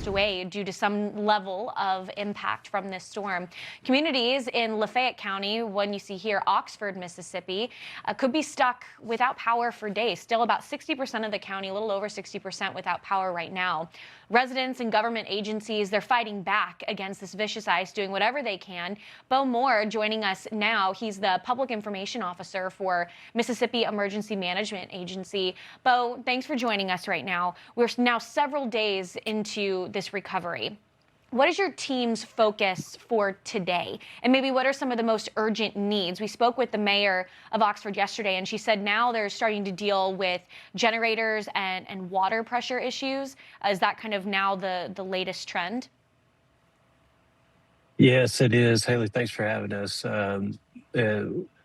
passed away due to some level of impact from this storm. Communities in Lafayette County, one you see here, Oxford, Mississippi, could be stuck without power for days. Still about 60% of the county, a little over 60% without power right now. Residents and government agencies, they're fighting back against this vicious ice, doing whatever they can. Beau Moore joining us now. He's the Public Information Officer for Mississippi Emergency Management Agency. Beau, thanks for joining us right now. We're now several days into this recovery. What is your team's focus for today? And maybe what are some of the most urgent needs? We spoke with the mayor of Oxford yesterday, and she said now they're starting to deal with generators and water pressure issues. Is that kind of now the latest trend? Yes, it is. Haley, thanks for having us.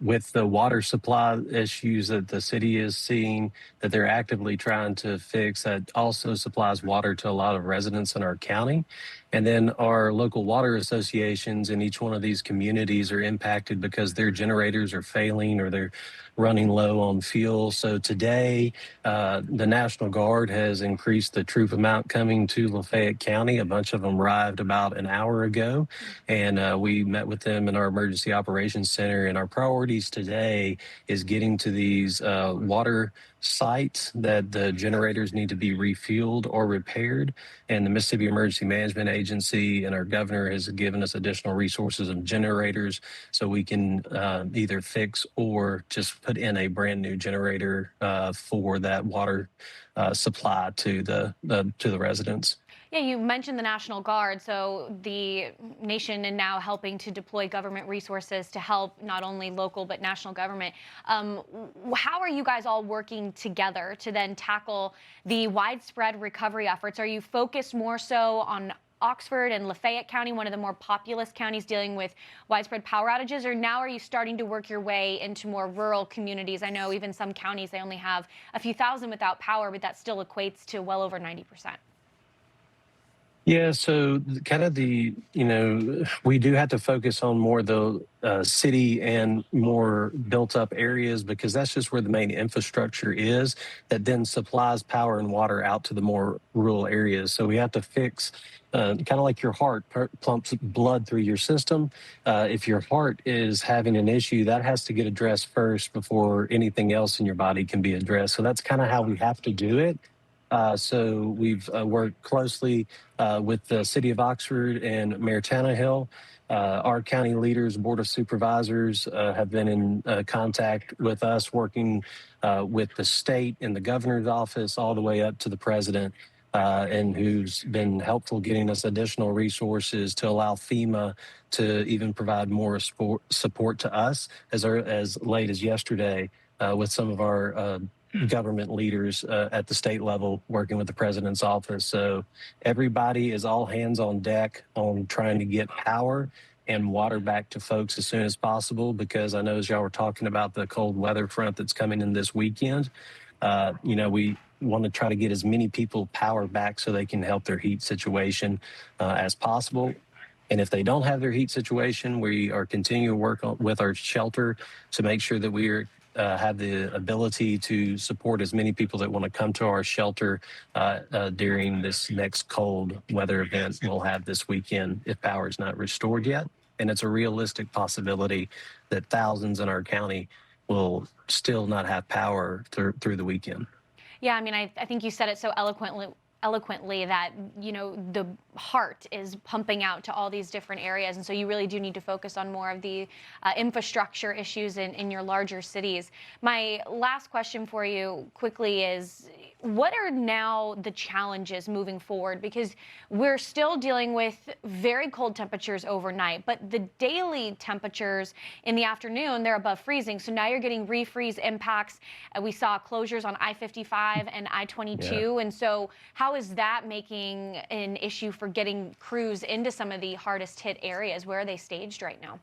With the water supply issues that the city is seeing, that they're actively trying to fix, that also supplies water to a lot of residents in our county. And then our local water associations in each one of these communities are impacted because their generators are failing or they're running low on fuel. So today, the National Guard has increased the troop amount coming to Lafayette County. A bunch of them arrived about an hour ago, and we met with them in our Emergency Operations Center. And our priorities today is getting to these water sites that the generators need to be refueled or repaired. And the Mississippi Emergency Management Agency and our governor has given us additional resources and generators so we can either fix or just put in a brand new generator for that water supply to the residents. Yeah, you mentioned the National Guard, so the nation is now helping to deploy government resources to help not only local but national government. How are you guys all working together to then tackle the widespread recovery efforts? Are you focused more so on Oxford and Lafayette County, one of the more populous counties dealing with widespread power outages, or now are you starting to work your way into more rural communities? I know even some counties, they only have a few thousand without power, but that still equates to well over 90%. Yeah, so we do have to focus on more the city and more built up areas because that's just where the main infrastructure is that then supplies power and water out to the more rural areas. So we have to fix kind of like your heart pumps blood through your system. If your heart is having an issue, that has to get addressed first before anything else in your body can be addressed. So that's kind of how we have to do it. So we've worked closely with the City of Oxford and Mayor Tannehill. Our county leaders, Board of Supervisors have been in contact with us, working with the state and the governor's office all the way up to the president, and who's been helpful getting us additional resources to allow FEMA to even provide more support to us as late as yesterday with some of our government leaders at the state level working with the president's office. So everybody is all hands on deck on trying to get power and water back to folks as soon as possible, because I know as y'all were talking about the cold weather front that's coming in this weekend, we want to try to get as many people power back so they can help their heat situation as possible. And if they don't have their heat situation, we are continuing to work with our shelter to make sure that we are have the ability to support as many people that want to come to our shelter during this next cold weather event we'll have this weekend if power is not restored yet. And it's a realistic possibility that thousands in our county will still not have power through the weekend. Yeah, I mean, I think you said it so eloquently that, the heart is pumping out to all these different areas. And so you really do need to focus on more of the infrastructure issues in your larger cities. My last question for you quickly is, what are now the challenges moving forward? Because we're still dealing with very cold temperatures overnight, but the daily temperatures in the afternoon, they're above freezing. So now you're getting refreeze impacts. We saw closures on I-55 and I-22. Yeah. And so how is that making an issue for getting crews into some of the hardest hit areas? Where are they staged right now?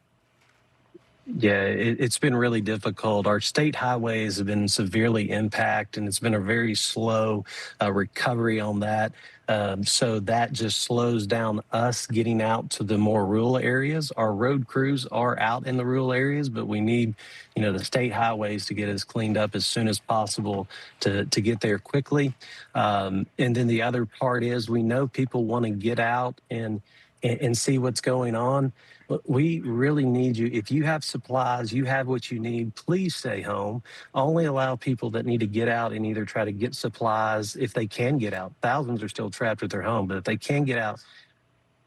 Yeah, it's been really difficult. Our state highways have been severely impacted, and it's been a very slow recovery on that. So that just slows down us getting out to the more rural areas. Our road crews are out in the rural areas, but we need, the state highways to get us cleaned up as soon as possible to get there quickly. And then the other part is we know people want to get out and see what's going on. We really need you. If you have supplies, you have what you need, please stay home. Only allow people that need to get out and either try to get supplies if they can get out. Thousands are still trapped at their home, but if they can get out,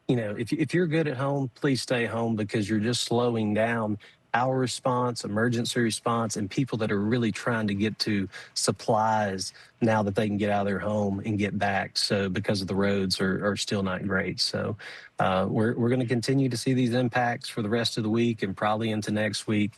if you're good at home, please stay home because you're just slowing down our response, emergency response, and people that are really trying to get to supplies now that they can get out of their home and get back. So because of the roads are still not great. So we're going to continue to see these impacts for the rest of the week and probably into next week.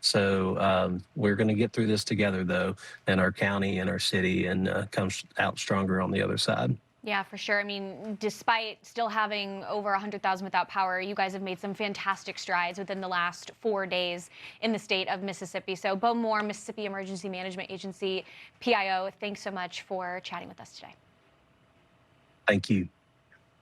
So we're going to get through this together, though, in our county and our city, and come out stronger on the other side. Yeah, for sure. I mean, despite still having over 100,000 without power, you guys have made some fantastic strides within the last 4 days in the state of Mississippi. So Beau Moore, Mississippi Emergency Management Agency, PIO, thanks so much for chatting with us today. Thank you.